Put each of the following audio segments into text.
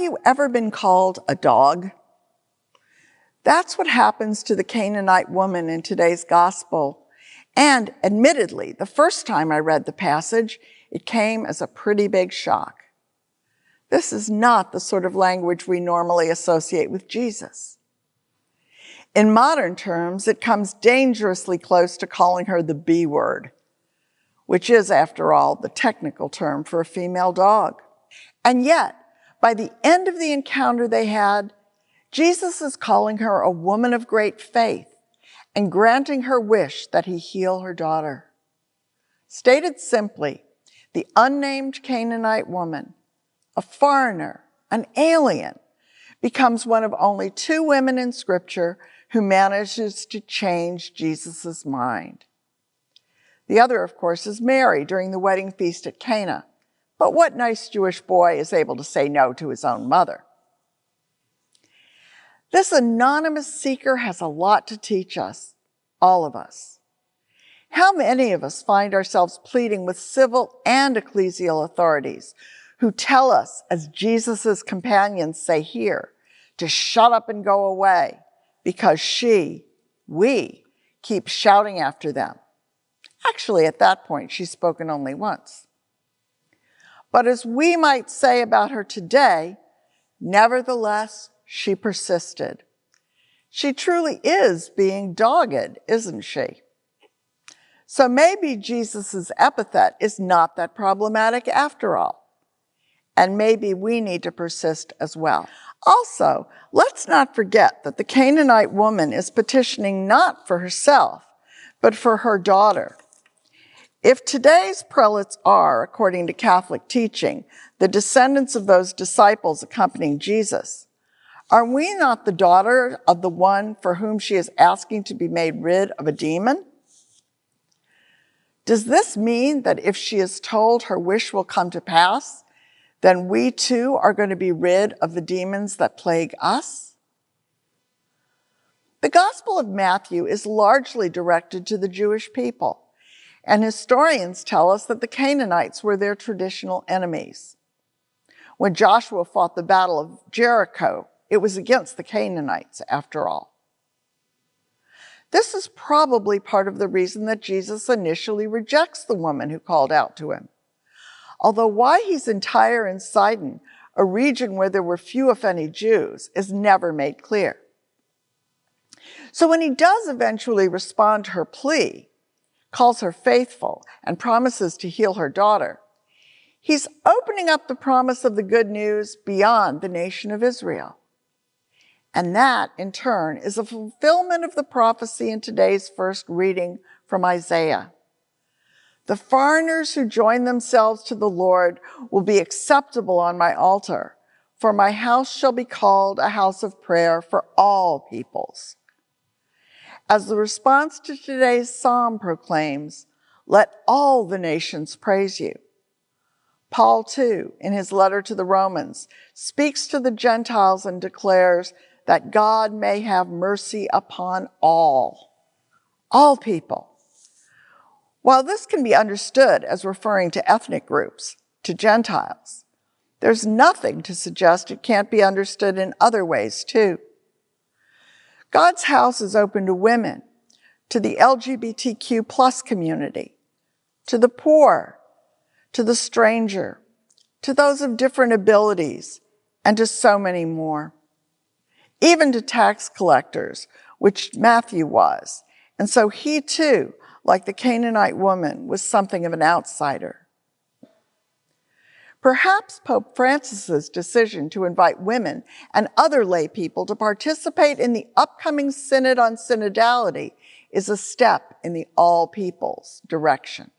you ever been called a dog? That's what happens to the Canaanite woman in today's gospel. And admittedly, the first time I read the passage, it came as a pretty big shock. This is not the sort of language we normally associate with Jesus. In modern terms, it comes dangerously close to calling her the B word, which is, after all, the technical term for a female dog. And yet, by the end of the encounter they had, Jesus is calling her a woman of great faith and granting her wish that he heal her daughter. Stated simply, the unnamed Canaanite woman, a foreigner, an alien, becomes one of only 2 women in Scripture who manages to change Jesus' mind. The other, of course, is Mary during the wedding feast at Cana. But what nice Jewish boy is able to say no to his own mother? This anonymous seeker has a lot to teach us, all of us. How many of us find ourselves pleading with civil and ecclesial authorities who tell us, as Jesus' companions say here, to shut up and go away because we keep shouting after them? Actually, at that point, she's spoken only once. But as we might say about her today, nevertheless, she persisted. She truly is being dogged, isn't she? So maybe Jesus' epithet is not that problematic after all. And maybe we need to persist as well. Also, let's not forget that the Canaanite woman is petitioning not for herself, but for her daughter. If today's prelates are, according to Catholic teaching, the descendants of those disciples accompanying Jesus, are we not the daughter of the one for whom she is asking to be made rid of a demon? Does this mean that if she is told her wish will come to pass, then we too are going to be rid of the demons that plague us? The Gospel of Matthew is largely directed to the Jewish people, and historians tell us that the Canaanites were their traditional enemies. When Joshua fought the Battle of Jericho, it was against the Canaanites, after all. This is probably part of the reason that Jesus initially rejects the woman who called out to him. Although why he's in Tyre and Sidon, a region where there were few if any Jews, is never made clear. So when he does eventually respond to her plea, calls her faithful, and promises to heal her daughter, he's opening up the promise of the good news beyond the nation of Israel. And that, in turn, is a fulfillment of the prophecy in today's first reading from Isaiah. The foreigners who join themselves to the Lord will be acceptable on my altar, for my house shall be called a house of prayer for all peoples. As the response to today's psalm proclaims, let all the nations praise you. Paul, too, in his letter to the Romans, speaks to the Gentiles and declares that God may have mercy upon all people. While this can be understood as referring to ethnic groups, to Gentiles, there's nothing to suggest it can't be understood in other ways, too. God's house is open to women, to the LGBTQ plus community, to the poor, to the stranger, to those of different abilities, and to so many more. Even to tax collectors, which Matthew was. And so he too, like the Canaanite woman, was something of an outsider. Perhaps Pope Francis's decision to invite women and other lay people to participate in the upcoming Synod on Synodality is a step in the all peoples direction.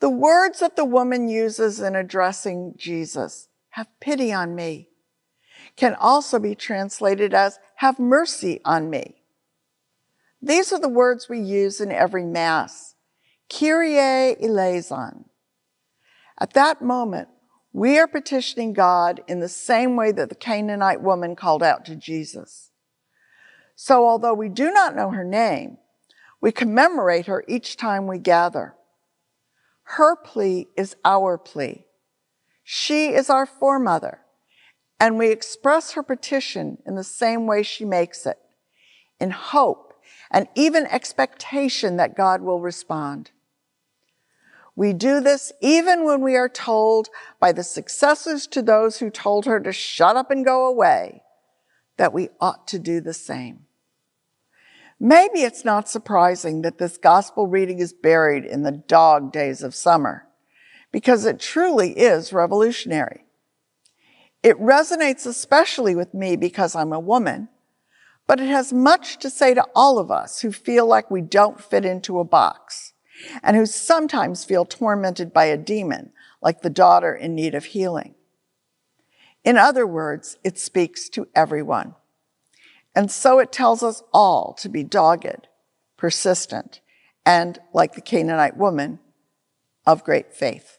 The words that the woman uses in addressing Jesus, "Have pity on me," can also be translated as, "Have mercy on me." These are the words we use in every Mass, Kyrie eleison. At that moment, we are petitioning God in the same way that the Canaanite woman called out to Jesus. So although we do not know her name, we commemorate her each time we gather. Her plea is our plea. She is our foremother, and we express her petition in the same way she makes it, in hope and even expectation that God will respond. We do this even when we are told by the successors to those who told her to shut up and go away that we ought to do the same. Maybe it's not surprising that this gospel reading is buried in the dog days of summer, because it truly is revolutionary. It resonates especially with me because I'm a woman, but it has much to say to all of us who feel like we don't fit into a box, and who sometimes feel tormented by a demon, like the daughter in need of healing. In other words, it speaks to everyone. And so it tells us all to be dogged, persistent, and, like the Canaanite woman, of great faith.